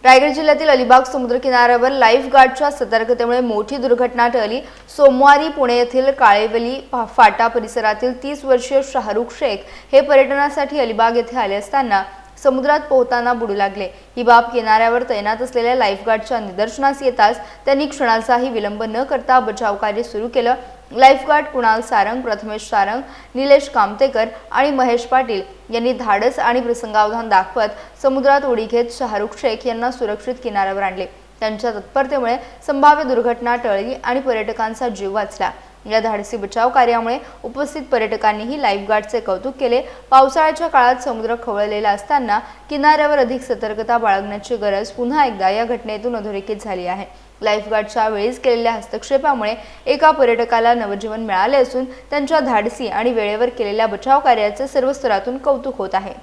रायगड जिल्ह्यातील अलिबाग समुद्र किनाऱ्यावर लाईफ गार्डच्या सतर्कतेमुळे मोठी दुर्घटना टळली। सोमवारी पुणे येथील काळेवली फाटा परिसरातील 30 वर्षीय शाहरुख शेख हे पर्यटनासाठी अलिबाग येथे आले असताना समुद्रात पोहताना बुडू लागले। ही बाब किनाऱ्यावर तैनात असलेल्या लाईफ गार्डच्या निदर्शनास येताच त्यांनी क्षणाचाही विलंब न करता बचाव कार्य सुरू केलं। लाईफ गार्ड कुणाल सारंग, प्रथमेश सारंग, निलेश कामतेकर आणि महेश पाटील यांनी धाडस आणि प्रसंगावधान दाखवत समुद्रात उडी घेत शाहरुख शेख यांना सुरक्षित किनाऱ्यावर आणले। त्यांच्या तत्परतेमुळे संभाव्य दुर्घटना टळली आणि पर्यटकांचा जीव वाचला। या धाडसी बचाव कार्यामुळे उपस्थित पर्यटकांनीही लाईफ गार्डचे कौतुक केले। पावसाळ्याच्या काळात समुद्र खवळलेला असताना किनाऱ्यावर अधिक सतर्कता बाळगण्याची गरज पुन्हा एकदा या घटनेतून अधोरेखित झाली आहे। लाईफ गार्डच्या वेळीच केलेल्या हस्तक्षेपामुळे एका पर्यटकाला नवजीवन मिळाले असून त्यांच्या धाडसी आणि वेळेवर केलेल्या बचाव कार्याचे सर्व स्तरातून कौतुक होत आहे।